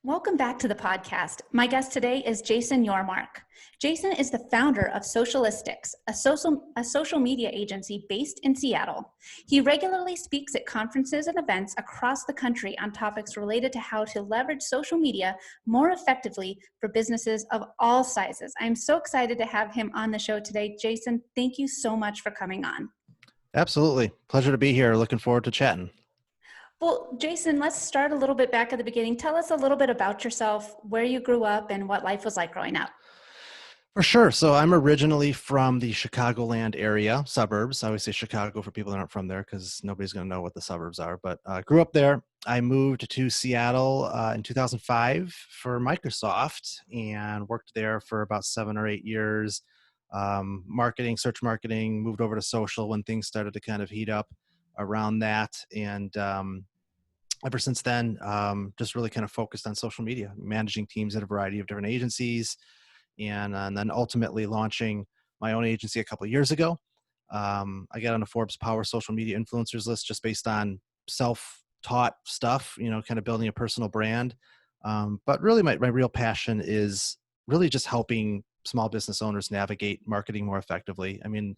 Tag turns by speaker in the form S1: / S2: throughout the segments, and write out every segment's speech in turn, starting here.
S1: Welcome back to the podcast. My guest today is Jason Yormark. Jason is the founder of Socialistics, a social media agency based in Seattle. He regularly speaks at conferences and events across the country on topics related to how to leverage social media more effectively for businesses of all sizes. I'm so excited to have him on the show today. Jason, thank you so much for coming on.
S2: Absolutely. Pleasure to be here. Looking forward to chatting.
S1: Well, Jason, let's start a little bit back at the beginning. Tell us a little bit about yourself, where you grew up, and what life was like growing up.
S2: For sure. So I'm originally from the Chicagoland area, suburbs. I always say Chicago for people that aren't from there because nobody's going to know what the suburbs are. But grew up there. I moved to Seattle in 2005 for Microsoft and worked there for about 7 or 8 years. Marketing, search marketing, moved over to social when things started to kind of heat up around that. And ever since then, just really kind of focused on social media, managing teams at a variety of different agencies, and then ultimately launching my own agency a couple of years ago. I got on the Forbes Power Social Media Influencers list just based on self-taught stuff, kind of building a personal brand. But really my real passion is really just helping small business owners navigate marketing more effectively. I mean,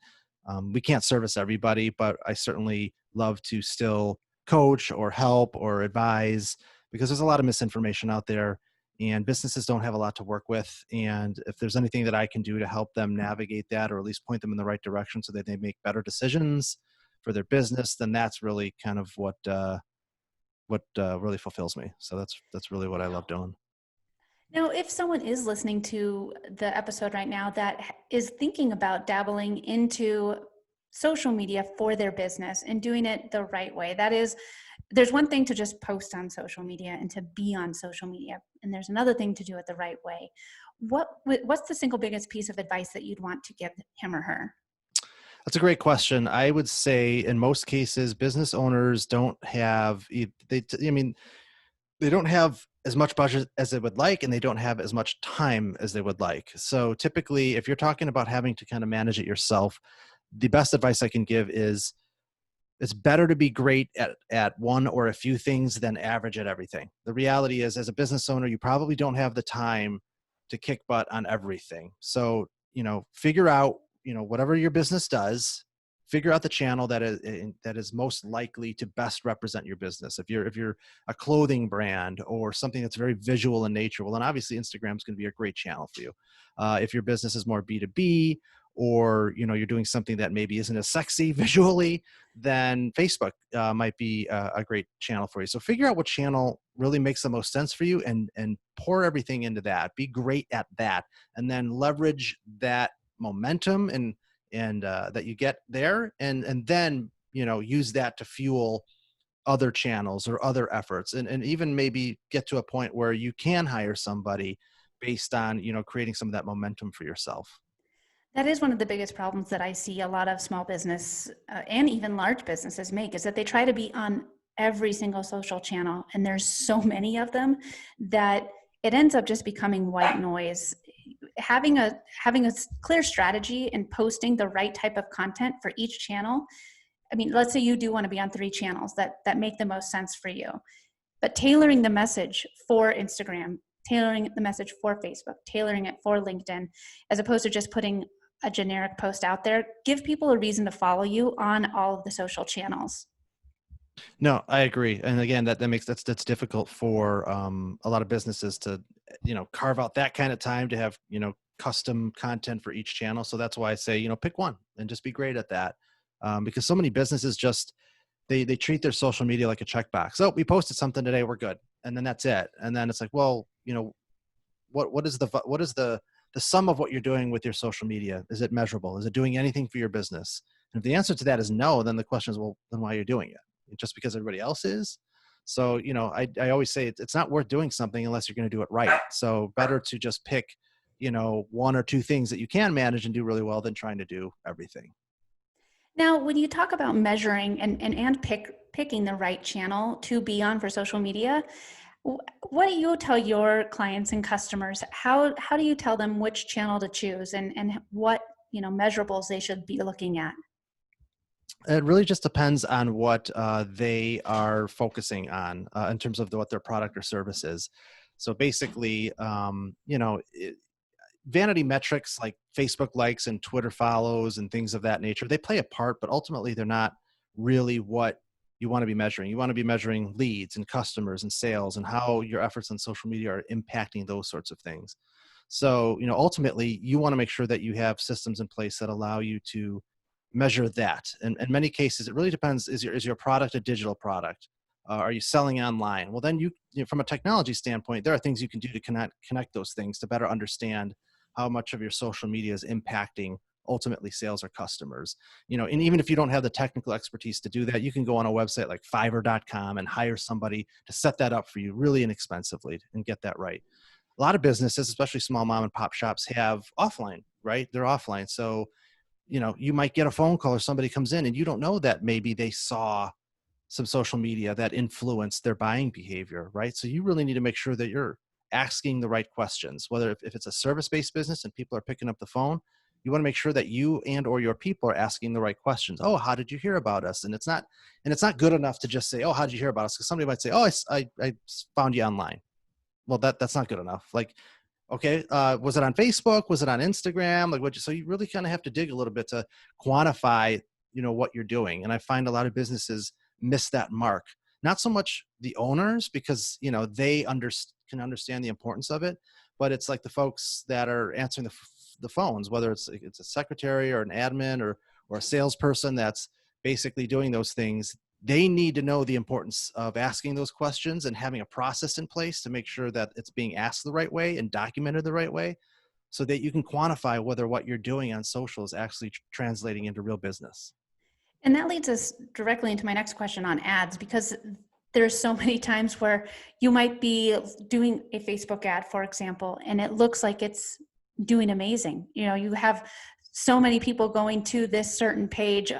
S2: we can't service everybody, but I certainly love to still coach or help or advise because there's a lot of misinformation out there and businesses don't have a lot to work with. And if there's anything that I can do to help them navigate that or at least point them in the right direction so that they make better decisions for their business, then that's really kind of what really fulfills me. So that's really what I love doing.
S1: Now, if someone is listening to the episode right now that is thinking about dabbling into social media for their business and doing it the right way, that is, there's one thing to just post on social media and to be on social media, and there's another thing to do it the right way. What's the single biggest piece of advice that you'd want to give him or her?
S2: That's a great question. I would say in most cases, business owners don't have, they don't have as much budget as they would like, and they don't have as much time as they would like. So typically, if you're talking about having to kind of manage it yourself, the best advice I can give is it's better to be great at one or a few things than average at everything. The reality is, as a business owner, you probably don't have the time to kick butt on everything. So, figure out, whatever your business does, figure out the channel that is most likely to best represent your business. If you're a clothing brand or something that's very visual in nature, well, then obviously Instagram is going to be a great channel for you. If your business is more B2B, or you're doing something that maybe isn't as sexy visually, then Facebook might be a great channel for you. So figure out what channel really makes the most sense for you and pour everything into that. Be great at that, and then leverage that momentum and that you get there, and then use that to fuel other channels or other efforts, and even maybe get to a point where you can hire somebody based on creating some of that momentum for yourself.
S1: That is one of the biggest problems that I see a lot of small business and even large businesses make, is that they try to be on every single social channel, and there's so many of them that it ends up just becoming white noise. Having a clear strategy and posting the right type of content for each channel. I mean, let's say you do want to be on 3 channels that make the most sense for you, but tailoring the message for Instagram, tailoring the message for Facebook, tailoring it for LinkedIn, as opposed to just putting a generic post out there. Give people a reason to follow you on all of the social channels.
S2: No, I agree. And again, that's difficult for a lot of businesses to, carve out that kind of time to have, custom content for each channel. So that's why I say, pick one and just be great at that. Because so many businesses just, they treat their social media like a checkbox. Oh, we posted something today, we're good. And then that's it. And then it's like, well, what is the sum of what you're doing with your social media? Is it measurable? Is it doing anything for your business? And if the answer to that is no, then the question is, well, then why are you doing it? Just because everybody else is? So, I always say it's not worth doing something unless you're going to do it right. So better to just pick, 1 or 2 things that you can manage and do really well than trying to do everything.
S1: Now, when you talk about measuring and picking the right channel to be on for social media, what do you tell your clients and customers? How do you tell them which channel to choose and what measurables they should be looking at?
S2: It really just depends on what they are focusing on in terms of what their product or service is. So basically, vanity metrics like Facebook likes and Twitter follows and things of that nature, they play a part, but ultimately they're not really what you want to be measuring. You want to be measuring leads and customers and sales and how your efforts on social media are impacting those sorts of things. So, ultimately you want to make sure that you have systems in place that allow you to measure that. And in many cases, it really depends. Is your product a digital product? Are you selling online? Well, then from a technology standpoint, there are things you can do to connect those things to better understand how much of your social media is impacting ultimately sales or customers. And even if you don't have the technical expertise to do that, you can go on a website like fiverr.com and hire somebody to set that up for you really inexpensively and get that right. A lot of businesses, especially small mom and pop shops, have offline, right? They're offline. So, you might get a phone call or somebody comes in and you don't know that maybe they saw some social media that influenced their buying behavior, right? So you really need to make sure that you're asking the right questions. Whether if it's a service-based business and people are picking up the phone, you want to make sure that you and or your people are asking the right questions. Oh, how did you hear about us? And it's not good enough to just say, oh, how did you hear about us? Because somebody might say, oh, I found you online. Well, that's not good enough. Like, okay, was it on Facebook? Was it on Instagram? Like, so you really kind of have to dig a little bit to quantify, what you're doing. And I find a lot of businesses miss that mark. Not so much the owners, because they can understand the importance of it, but it's like the folks that are answering the phones, whether it's a secretary or an admin or a salesperson that's basically doing those things. They need to know the importance of asking those questions and having a process in place to make sure that it's being asked the right way and documented the right way, so that you can quantify whether what you're doing on social is actually translating into real business.
S1: And that leads us directly into my next question on ads, because there's so many times where you might be doing a Facebook ad, for example, and it looks like it's doing amazing. You have so many people going to this certain page,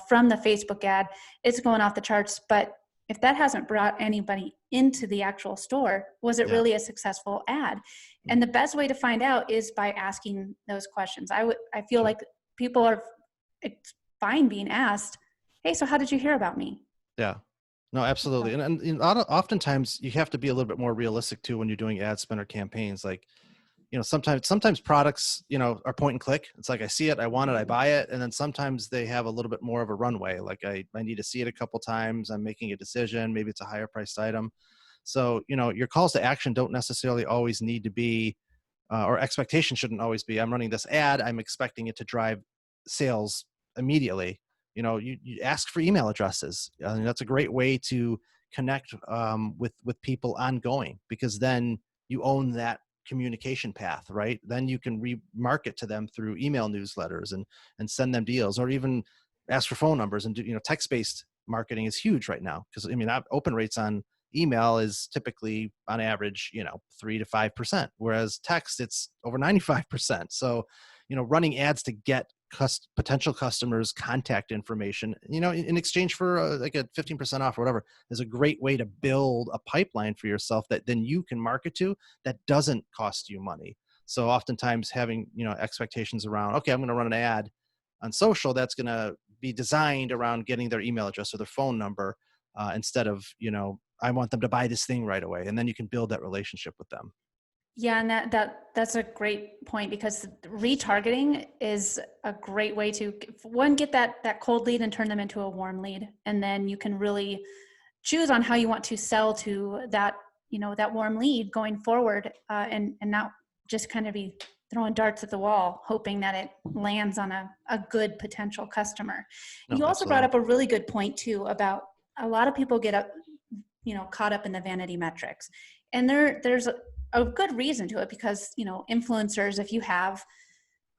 S1: from the Facebook ad, it's going off the charts. But if that hasn't brought anybody into the actual store, was it
S2: Yeah.
S1: really a successful ad? And the best way to find out is by asking those questions. I feel
S2: Sure.
S1: like people are, it's fine being asked, hey, so how did you hear about me?
S2: Yeah. No, absolutely. And oftentimes you have to be a little bit more realistic too when you're doing ad spend or campaigns. Like, sometimes products, are point and click. It's like, I see it, I want it, I buy it. And then sometimes they have a little bit more of a runway. Like I need to see it a couple times. I'm making a decision. Maybe it's a higher priced item. So, your calls to action don't necessarily always need to be, or expectation shouldn't always be, I'm running this ad, I'm expecting it to drive sales immediately. You ask for email addresses. I mean, that's a great way to connect with people ongoing, because then you own that communication path, right? Then you can remarket to them through email newsletters and send them deals, or even ask for phone numbers and do, text-based marketing is huge right now, because I mean, open rates on email is typically on average 3 to 5%, whereas text it's over 95%. So running ads to get potential customers contact information, in exchange for like a 15% off or whatever, is a great way to build a pipeline for yourself that then you can market to, that doesn't cost you money. So oftentimes having expectations around, okay, I'm going to run an ad on social that's going to be designed around getting their email address or their phone number, instead of I want them to buy this thing right away, and then you can build that relationship with them.
S1: Yeah, and that's a great point, because retargeting is a great way to, one, get that cold lead and turn them into a warm lead, and then you can really choose on how you want to sell to that that warm lead going forward, and not just kind of be throwing darts at the wall hoping that it lands on a good potential customer.
S2: No,
S1: You also brought
S2: absolutely.
S1: up a really good point too about a lot of people get caught up in the vanity metrics, and there's a good reason to it, because influencers, if you have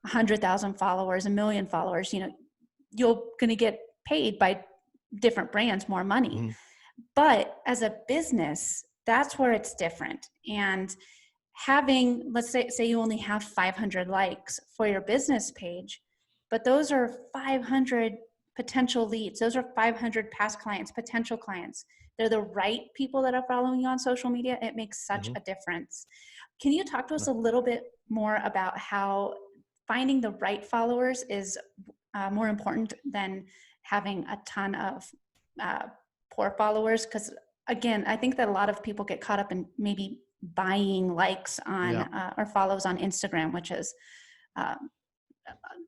S1: 100,000 followers, 1 million followers, you're going to get paid by different brands more money.
S2: Mhm.
S1: But as a business, that's where it's different. And having, let's say you only have 500 likes for your business page, but those are 500 potential leads. Those are 500 past clients, potential clients. They're the right people that are following you on social media. It makes such
S2: Mhm.
S1: a difference. Can you talk to us
S2: No.
S1: a little bit more about how finding the right followers is more important than having a ton of uh, poor followers? Because again, I think that a lot of people get caught up in maybe buying likes on
S2: Yeah.
S1: or follows on Instagram, which is uh,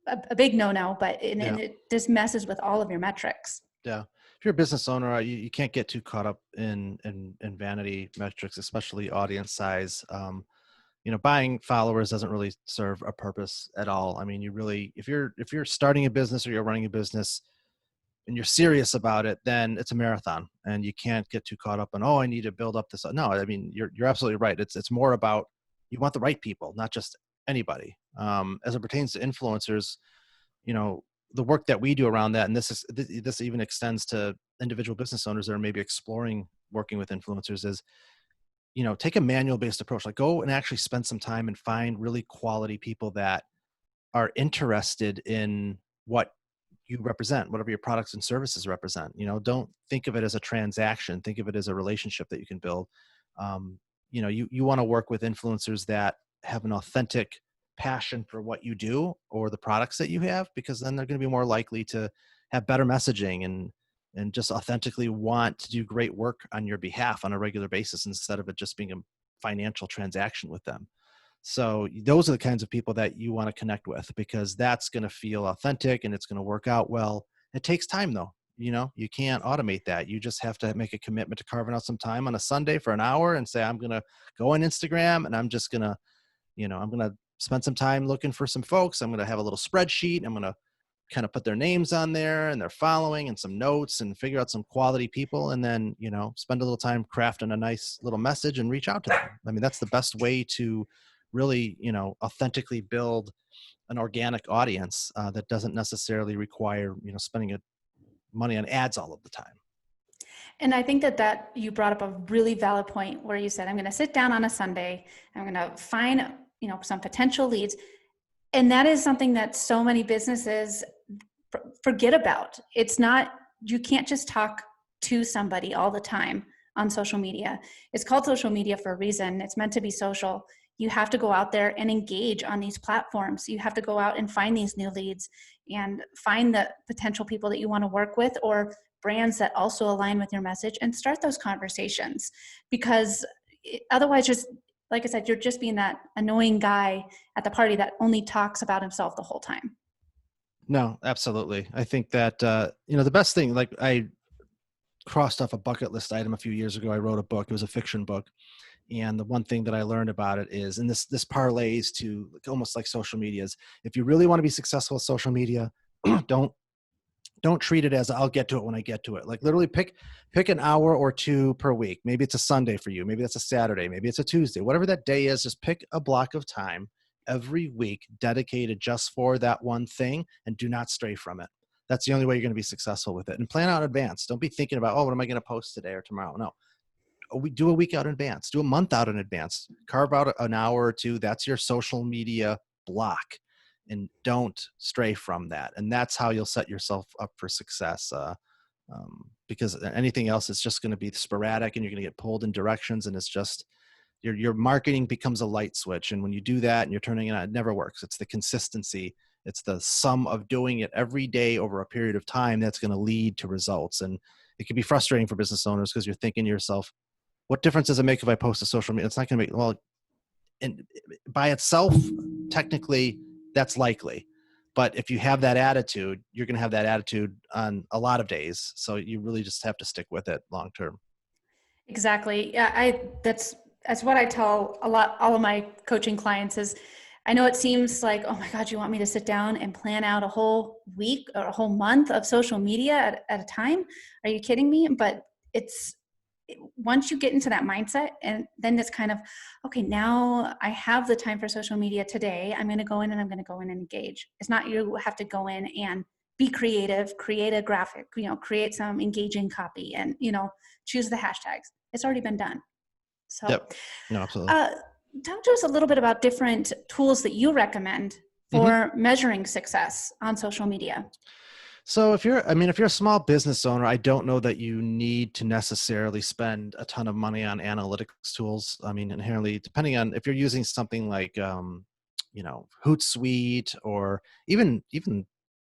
S1: a big no-no, but
S2: Yeah.
S1: and it just messes with all of your metrics.
S2: Yeah. If you're a business owner, you can't get too caught up in vanity metrics, especially audience size. Buying followers doesn't really serve a purpose at all. I mean, you really, if you're starting a business or you're running a business and you're serious about it, then it's a marathon, and you can't get too caught up on, oh, I need to build up this. No, I mean, you're absolutely right. It's more about, you want the right people, not just anybody. As it pertains to influencers, you know, the work that we do around that, and this even extends to individual business owners that are maybe exploring working with influencers, is, take a manual based approach. Like, go and actually spend some time and find really quality people that are interested in what you represent, whatever your products and services represent. Don't think of it as a transaction. Think of it as a relationship that you can build. You want to work with influencers that have an authentic passion for what you do or the products that you have, because then they're going to be more likely to have better messaging and just authentically want to do great work on your behalf on a regular basis, instead of it just being a financial transaction with them. So those are the kinds of people that you want to connect with, because that's going to feel authentic and it's going to work out well. It takes time though. You can't automate that. You just have to make a commitment to carving out some time on a Sunday for an hour and say, I'm going to go on Instagram and I'm just going to, I'm going to spend some time looking for some folks. I'm going to have a little spreadsheet. I'm going to kind of put their names on there and their following and some notes and figure out some quality people. And then, spend a little time crafting a nice little message and reach out to them. I mean, that's the best way to really, authentically build an organic audience that doesn't necessarily require, spending money on ads all of the time.
S1: And I think that you brought up a really valid point where you said, I'm going to sit down on a Sunday, I'm going to find, some potential leads. And that is something that so many businesses forget about. It's not, you can't just talk to somebody all the time on social media. It's called social media for a reason. It's meant to be social. You have to go out there and engage on these platforms. You have to go out and find these new leads and find the potential people that you want to work with, or brands that also align with your message, and start those conversations. Because otherwise, just like I said, you're just being that annoying guy at the party that only talks about himself the whole time.
S2: No, absolutely. I think that, the best thing, like, I crossed off a bucket list item a few years ago. I wrote a book. It was a fiction book. And the one thing that I learned about it is, and this parlays to almost like social media, is if you really want to be successful with social media, don't treat it as, I'll get to it when I get to it. Like, literally pick an hour or two per week. Maybe it's a Sunday for you. Maybe that's a Saturday. Maybe it's a Tuesday. Whatever that day is, just pick a block of time every week dedicated just for that one thing, and do not stray from it. That's the only way you're going to be successful with it. And plan out in advance. Don't be thinking about, oh, what am I going to post today or tomorrow? No, we do a week out in advance, do a month out in advance, carve out an hour or two. That's your social media block, and don't stray from that. And that's how you'll set yourself up for success. Because anything else is just going to be sporadic, and you're going to get pulled in directions, and it's just, your marketing becomes a light switch. And when you do that and you're turning it on, it never works. It's the consistency. It's the sum of doing it every day over a period of time that's going to lead to results. And it can be frustrating for business owners, because you're thinking to yourself, what difference does it make if I post to social media? It's not going to make, well, and by itself, technically, that's likely. But if you have that attitude, you're going to have that attitude on a lot of days. So you really just have to stick with it long term.
S1: Exactly. Yeah, that's what I tell all of my coaching clients is, I know it seems like, oh my God, you want me to sit down and plan out a whole week or a whole month of social media at a time? Are you kidding me? But it's, once you get into that mindset, and then it's kind of, okay, now I have the time for social media today. I'm going to go in and I'm going to go in and engage. It's not, you have to go in and be creative, create a graphic, create some engaging copy, and, choose the hashtags. It's already been done. So,
S2: Yep. No, absolutely.
S1: uh, talk to us a little bit about different tools that you recommend
S2: Mm-hmm.
S1: for measuring success on social media.
S2: So if you're a small business owner, I don't know that you need to necessarily spend a ton of money on analytics tools. I mean, inherently, depending on if you're using something like, Hootsuite, or even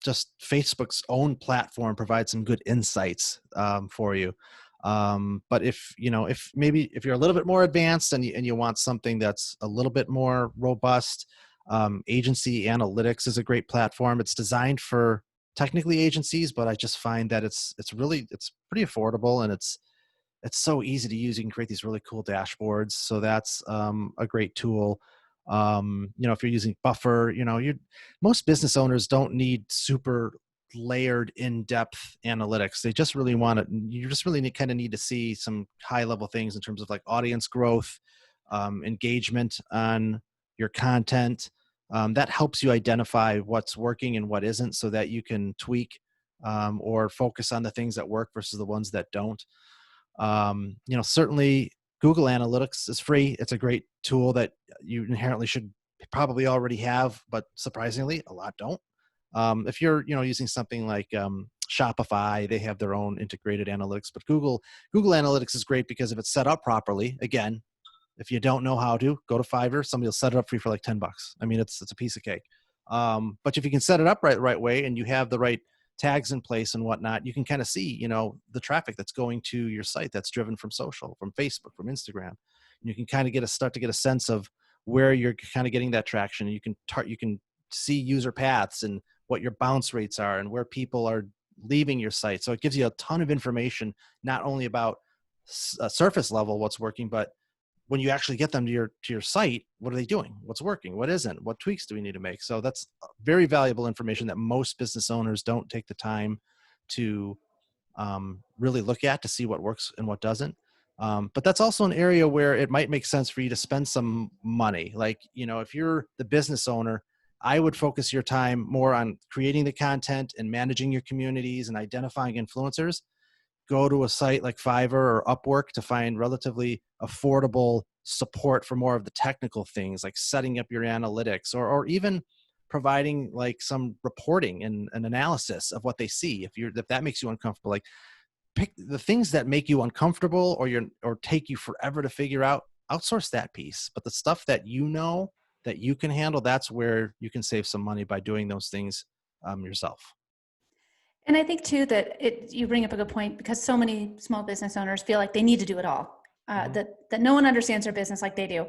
S2: just Facebook's own platform provides some good insights for you. But if maybe if you're a little bit more advanced and you want something that's a little bit more robust, agency analytics is a great platform. It's designed for technically agencies, but I just find that it's pretty affordable, and it's so easy to use. You can create these really cool dashboards. So that's a great tool. If you're using Buffer, most business owners don't need super layered in-depth analytics. They just really you just really kind of need to see some high level things in terms of like audience growth, engagement on your content. That helps you identify what's working and what isn't, so that you can tweak or focus on the things that work versus the ones that don't. Certainly Google Analytics is free. It's a great tool that you inherently should probably already have, but surprisingly, a lot don't. If you're, using something like Shopify, they have their own integrated analytics, but Google Analytics is great because if it's set up properly, again, if you don't know how to, go to Fiverr. Somebody will set it up for you for like $10. I mean, it's a piece of cake. But if you can set it up right way and you have the right tags in place and whatnot, you can kind of see, the traffic that's going to your site that's driven from social, from Facebook, from Instagram. And you can kind of start to get a sense of where you're kind of getting that traction. You can see user paths and what your bounce rates are and where people are leaving your site. So it gives you a ton of information, not only about surface level what's working, but when you actually get them to your site, what are they doing? What's working? What isn't? What tweaks do we need to make? So that's very valuable information that most business owners don't take the time to really look at to see what works and what doesn't. But that's also an area where it might make sense for you to spend some money. Like, if you're the business owner, I would focus your time more on creating the content and managing your communities and identifying influencers. Go to a site like Fiverr or Upwork to find relatively affordable support for more of the technical things, like setting up your analytics or even providing like some reporting and an analysis of what they see. If that makes you uncomfortable, like pick the things that make you uncomfortable or take you forever to figure out, outsource that piece. But the stuff that that you can handle, that's where you can save some money by doing those things yourself.
S1: And I think too that you bring up a good point, because so many small business owners feel like they need to do it all, that no one understands their business like they do.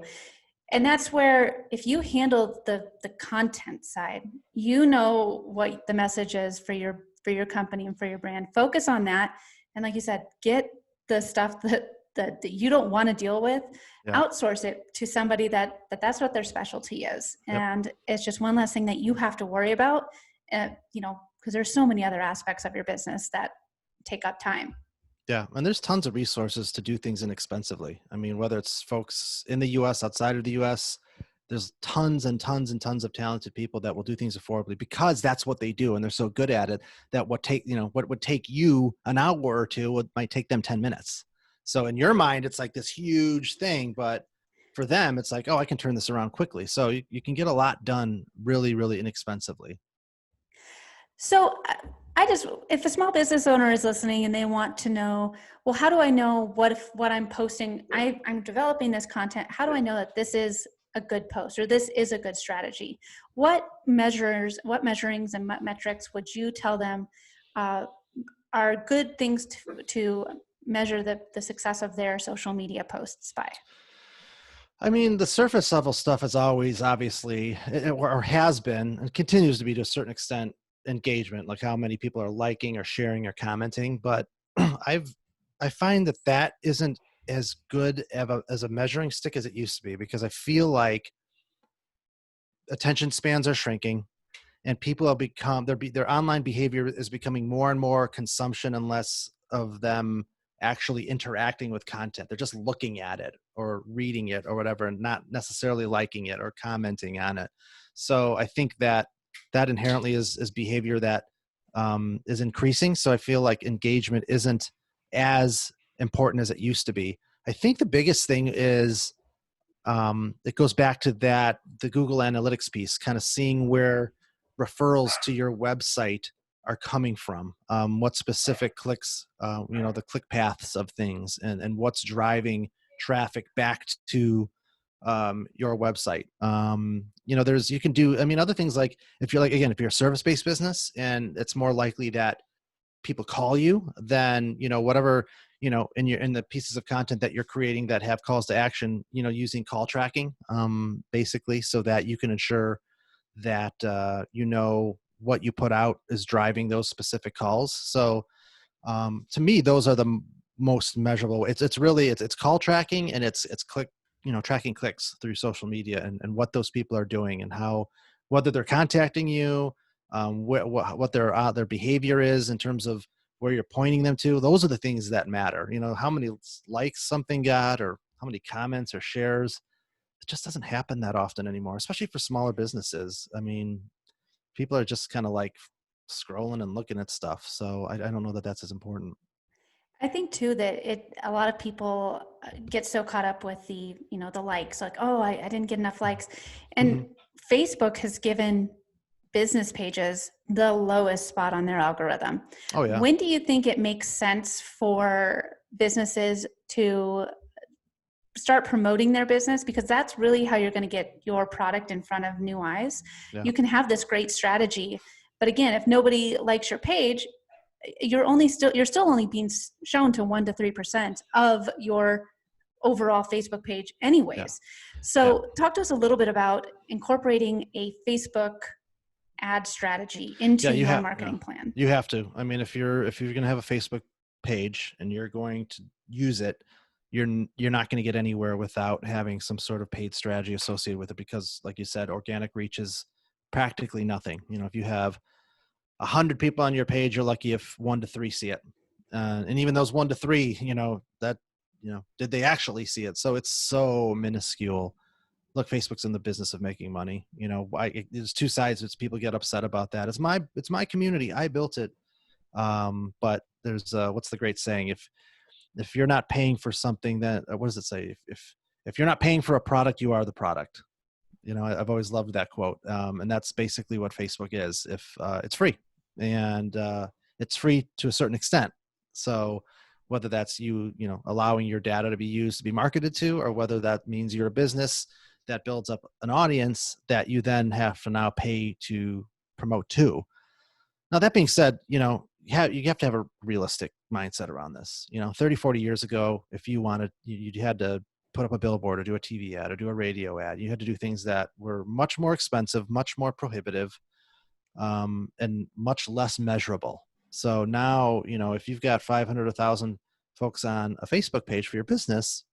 S1: And that's where, if you handle the content side, what the message is for your company and for your brand. Focus on that, and like you said, get the stuff that you don't want to deal with.
S2: Yeah.
S1: Outsource it to somebody that's what their specialty is,
S2: Yep.
S1: and it's just one less thing that you have to worry about. Because there's so many other aspects of your business that take up time.
S2: Yeah. And there's tons of resources to do things inexpensively. I mean, whether it's folks in the US, outside of the US, there's tons and tons and tons of talented people that will do things affordably because that's what they do. And they're so good at it that what would take you an hour or two might take them 10 minutes. So in your mind, it's like this huge thing, but for them, it's like, oh, I can turn this around quickly. So you can get a lot done really, really inexpensively.
S1: So if a small business owner is listening and they want to know, well, how do I know what I'm posting, I'm developing this content, how do I know that this is a good post or this is a good strategy? What measurings and metrics would you tell them are good things to measure the success of their social media posts by?
S2: I mean, the surface level stuff is always obviously, or has been, and continues to be to a certain extent, engagement, like how many people are liking or sharing or commenting. But I find that isn't as good as a measuring stick as it used to be, because I feel like attention spans are shrinking and people have become, their online behavior is becoming more and more consumption and less of them actually interacting with content. They're just looking at it or reading it or whatever, and not necessarily liking it or commenting on it. So I think that inherently is behavior that is increasing. So I feel like engagement isn't as important as it used to be. I think the biggest thing is it goes back to the Google Analytics piece, kind of seeing where referrals to your website are coming from, what specific clicks, the click paths of things, and what's driving traffic back to your website. You can do, other things like if you're a service-based business, and it's more likely that people call you than, whatever in the pieces of content that you're creating that have calls to action, using call tracking, basically, so that you can ensure that, what you put out is driving those specific calls. So, to me, those are the most measurable. It's really, it's call tracking, and it's click, tracking clicks through social media, and what those people are doing, and how, whether they're contacting you, what their behavior is in terms of where you're pointing them to. Those are the things that matter. How many likes something got, or how many comments or shares. It just doesn't happen that often anymore, especially for smaller businesses. I mean, people are just kind of like scrolling and looking at stuff. So I don't know that that's as important.
S1: I think too that a lot of people get so caught up with the likes, like, oh, I didn't get enough likes. And
S2: Mm-hmm.
S1: Facebook has given business pages the lowest spot on their algorithm.
S2: Oh yeah.
S1: When do you think it makes sense for businesses to start promoting their business? Because that's really how you're going to get your product in front of new eyes.
S2: Yeah.
S1: You can have this great strategy, but again, if nobody likes your page, you're still only being shown to 1 to 3% of your overall Facebook page
S2: Yeah.
S1: anyways.
S2: Yeah.
S1: So talk to us a little bit about incorporating a Facebook ad strategy
S2: Yeah.
S1: into
S2: You
S1: your
S2: have, yeah,
S1: marketing plan.
S2: you have to. I mean, if you're going to have a Facebook page and you're going to use it, you're not going to get anywhere without having some sort of paid strategy associated with it, because like you said, organic reach is practically nothing. If you have 100 people on your page, you're lucky if 1 to 3 see it. And even those 1 to 3, did they actually see it? So it's so minuscule. Look, Facebook's in the business of making money. There's two sides. It's people get upset about that. It's my community. I built it. But there's what's the great saying? If you're not paying for something, that what does it say? If you're not paying for a product, you are the product. I've always loved that quote. And that's basically what Facebook is. If it's free, and it's free to a certain extent. So whether that's allowing your data to be used to be marketed to, or whether that means you're a business that builds up an audience that you then have to now pay to promote to. Now, that being said, you have to have a realistic mindset around this. 30, 40 years ago, if you wanted, you had to put up a billboard or do a TV ad or do a radio ad. You had to do things that were much more expensive, much more prohibitive, and much less measurable. So now, if you've got 500, 1,000 folks on a Facebook page for your business,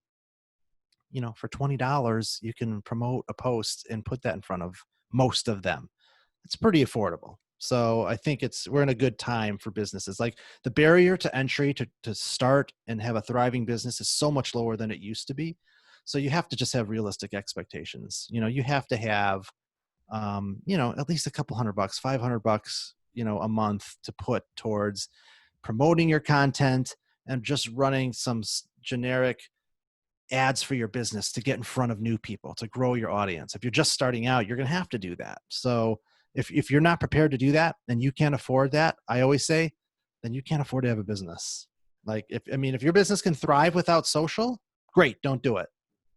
S2: for $20, you can promote a post and put that in front of most of them. It's pretty affordable. So I think we're in a good time for businesses. Like, the barrier to entry to start and have a thriving business is so much lower than it used to be. So you have to just have realistic expectations. You have to have, at least a couple $100, $500, a month to put towards promoting your content and just running some generic ads for your business to get in front of new people, to grow your audience. If you're just starting out, you're going to have to do that. So if you're not prepared to do that and you can't afford that, I always say, then you can't afford to have a business. Like, if your business can thrive without social, great, don't do it.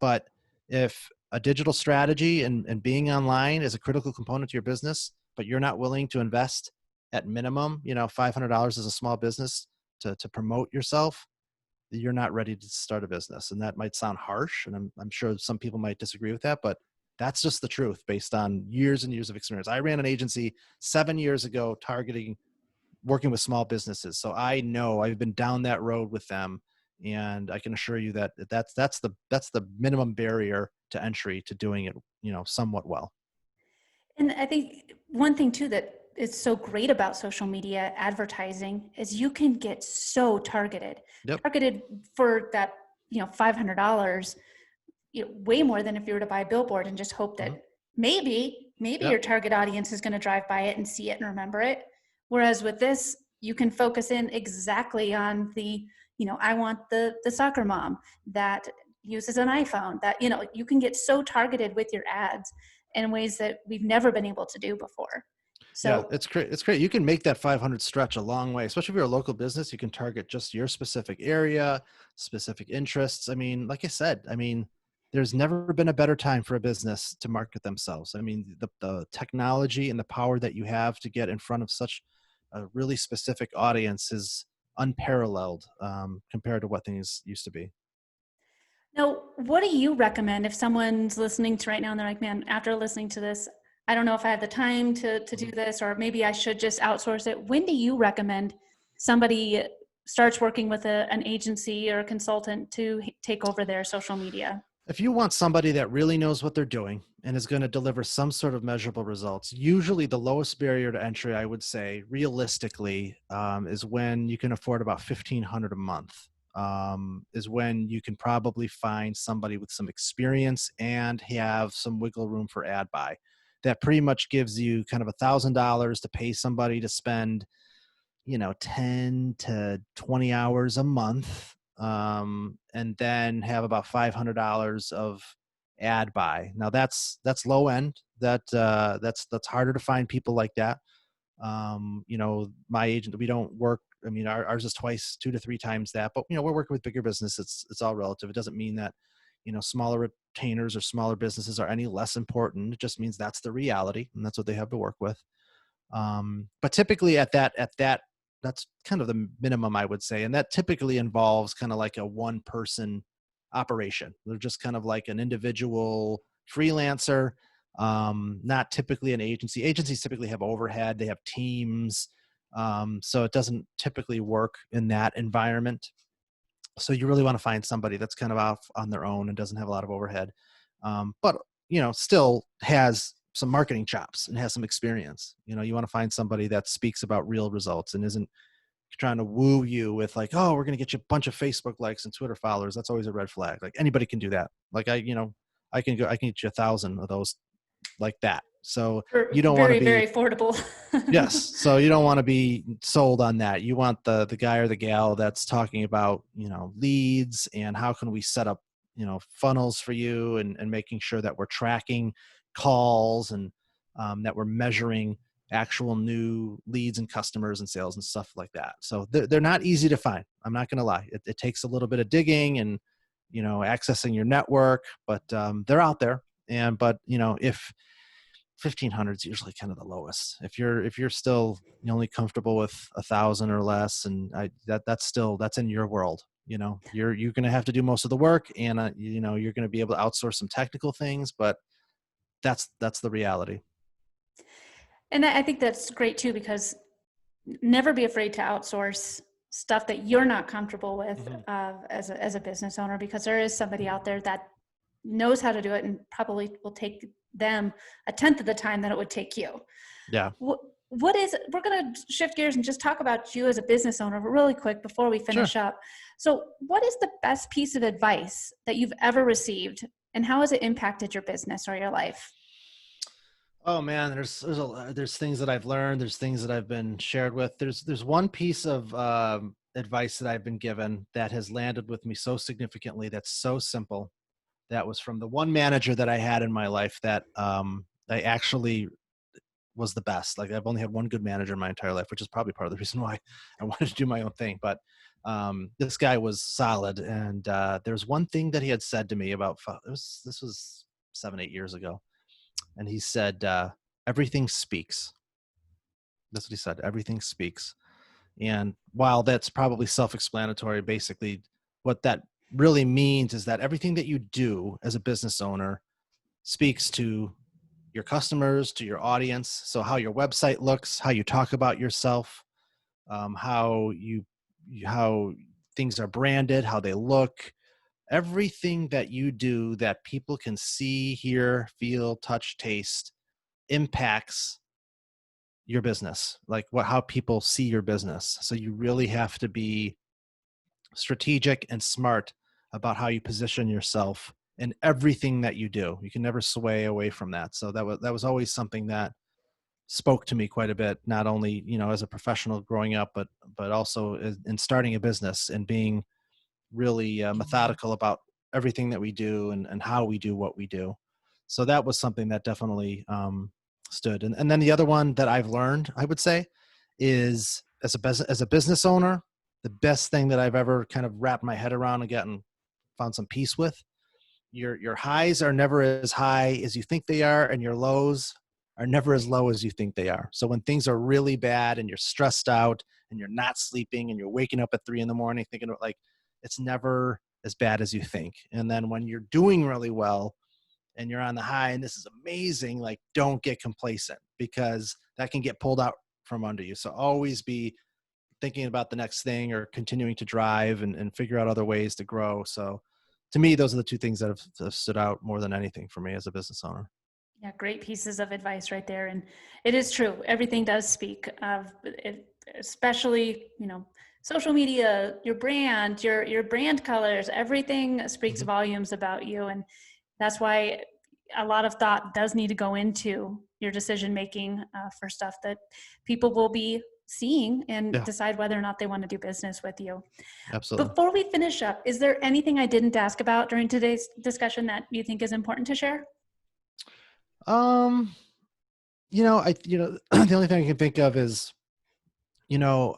S2: But if a digital strategy and being online is a critical component to your business, but you're not willing to invest at minimum, $500 as a small business to promote yourself, you're not ready to start a business. And that might sound harsh, and I'm sure some people might disagree with that, but that's just the truth based on years and years of experience. I ran an agency 7 years ago working with small businesses. So I know, I've been down that road with them, and I can assure you that that's the minimum barrier to entry to doing it, somewhat well.
S1: And I think one thing too that is so great about social media advertising is you can get so targeted.
S2: Yep.
S1: Targeted for that, $500, way more than if you were to buy a billboard and just hope that
S2: Mhm.
S1: maybe
S2: Yep.
S1: your target audience is going to drive by it and see it and remember it. Whereas with this, you can focus in exactly on I want the soccer mom that uses an iPhone, that, you can get so targeted with your ads in ways that we've never been able to do before.
S2: Yeah,
S1: So
S2: it's great. It's great. You can make that 500 stretch a long way, especially if you're a local business. You can target just your specific area, specific interests. I mean, like I said, there's never been a better time for a business to market themselves. I mean, the technology and the power that you have to get in front of such a really specific audience is unparalleled compared to what things used to be.
S1: Now, what do you recommend if someone's listening to right now and they're like, man, after listening to this, I don't know if I have the time to do
S2: Mhm.
S1: this, or maybe I should just outsource it. When do you recommend somebody starts working with an agency or a consultant to take over their social media?
S2: If you want somebody that really knows what they're doing and is going to deliver some sort of measurable results, usually the lowest barrier to entry, I would say, realistically, is when you can afford about 1,500 a month. Is when you can probably find somebody with some experience and have some wiggle room for ad buy. That pretty much gives you kind of $1,000 to pay somebody to spend 10 to 20 hours a month, and then have about $500 of ad buy. Now that's low end. That's harder to find people like that. My agent, we don't work. I mean, ours is twice, 2 to 3 times that, but we're working with bigger business. It's all relative. It doesn't mean that smaller retainers or smaller businesses are any less important. It just means that's the reality, and that's what they have to work with. But typically that's kind of the minimum, I would say. And that typically involves kind of like a one person operation. They're just kind of like an individual freelancer, not typically an agency. Agencies typically have overhead, they have teams. So it doesn't typically work in that environment. So you really want to find somebody that's kind of off on their own and doesn't have a lot of overhead, but still has some marketing chops and has some experience. You want to find somebody that speaks about real results and isn't trying to woo you with like, oh, we're going to get you a bunch of Facebook likes and Twitter followers. That's always a red flag. Like anybody can do that. Like I can get you 1,000 of those like that. So you don't want to
S1: Very,
S2: be.
S1: very affordable.
S2: Yes. So you don't want to be sold on that. You want the guy or the gal that's talking about, leads and how can we set up, funnels for you, and making sure that we're tracking calls, and that we're measuring actual new leads and customers and sales and stuff like that. So they're not easy to find. I'm not going to lie. It takes a little bit of digging and, accessing your network, but they're out there. But if 1,500 is usually kind of the lowest. If you're still only comfortable with 1,000 or less, and that's in your world. You're going to have to do most of the work, and you're going to be able to outsource some technical things, but that's the reality.
S1: And I think that's great too, because never be afraid to outsource stuff that you're not comfortable with
S2: Mhm.
S1: as a business owner, because there is somebody out there that knows how to do it and probably will take them a tenth of the time that it would take you.
S2: Yeah,
S1: What is, we're going to shift gears and just talk about you as a business owner really quick before we
S2: sure.
S1: finish up. So what is the best piece of advice that you've ever received, and how has it impacted your business or your life?
S2: Oh man, there's things that I've learned. There's things that I've been shared with. There's one piece of advice that I've been given that has landed with me so significantly. That's so simple. That was from the one manager that I had in my life that I actually was the best. Like I've only had one good manager in my entire life, which is probably part of the reason why I wanted to do my own thing. But this guy was solid, and there's one thing that he had said to me about this was 7-8 years ago, and he said, "Everything speaks." That's what he said. Everything speaks. And while that's probably self-explanatory, basically what that really means is that everything that you do as a business owner speaks to your customers, to your audience. So how your website looks, how you talk about yourself, how things are branded, how they look, everything that you do that people can see, hear, feel, touch, taste impacts your business, like how people see your business. So you really have to be strategic and smart about how you position yourself in everything that you do. You can never sway away from that. So that was always something that spoke to me quite a bit, not only as a professional growing up, but also in starting a business and being really methodical about everything that we do, and how we do what we do. So that was something that definitely stood. And then the other one that I've learned, I would say, is as a business owner, the best thing that I've ever kind of wrapped my head around and gotten found some peace with. Your highs are never as high as you think they are, and your lows are never as low as you think they are. So when things are really bad and you're stressed out and you're not sleeping and you're waking up at 3 a.m. thinking about, like, it's never as bad as you think. And then when you're doing really well and you're on the high and this is amazing, like, don't get complacent, because that can get pulled out from under you. So always be thinking about the next thing, or continuing to drive and figure out other ways to grow. So to me, those are the two things that have stood out more than anything for me as a business owner.
S1: Yeah, great pieces of advice right there. And it is true. Everything does speak of it, especially, social media, your brand, your brand colors, everything speaks
S2: Mhm.
S1: volumes about you. And that's why a lot of thought does need to go into your decision making for stuff that people will be seeing and
S2: Yeah,
S1: decide whether or not they want to do business with you.
S2: absolutely.
S1: Before we finish up, is there anything I didn't ask about during today's discussion that you think is important to share?
S2: Um, the only thing I can think of is, you know,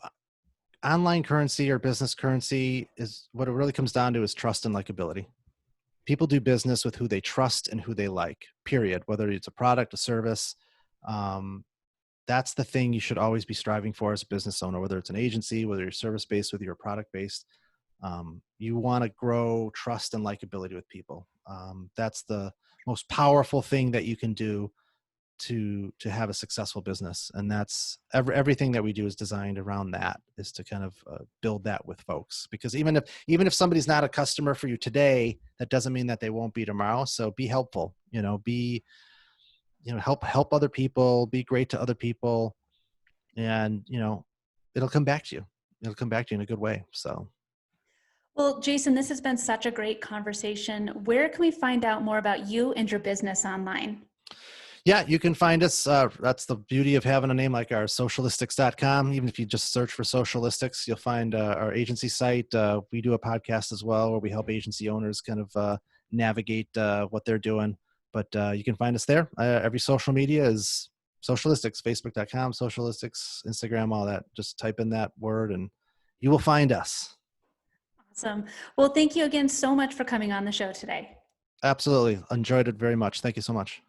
S2: online currency or business currency is what it really comes down to is trust and likability. People do business with who they trust and who they like, period. Whether it's a product, a service, um, that's the thing you should always be striving for as a business owner, whether it's an agency, whether you're service based, whether you're product based. You want to grow trust and likability with people. That's the most powerful thing that you can do to have a successful business, and that's everything that we do is designed around that, is to kind of build that with folks. Because even if somebody's not a customer for you today, that doesn't mean that they won't be tomorrow. So be helpful, be help other people, be great to other people, and it'll come back to you. It'll come back to you in a good way. So
S1: Well, Jason, this has been such a great conversation. Where can we find out more about you and your business online?
S2: yeah, you can find us. That's the beauty of having a name like our socialistics.com. Even if you just search for socialistics, you'll find our agency site. We do a podcast as well where we help agency owners kind of navigate what they're doing. But you can find us there. Every social media is socialistics, facebook.com, socialistics, Instagram, all that. Just type in that word and you will find us.
S1: Awesome. Well, thank you again so much for coming on the show today.
S2: Absolutely. Enjoyed it very much. Thank you so much.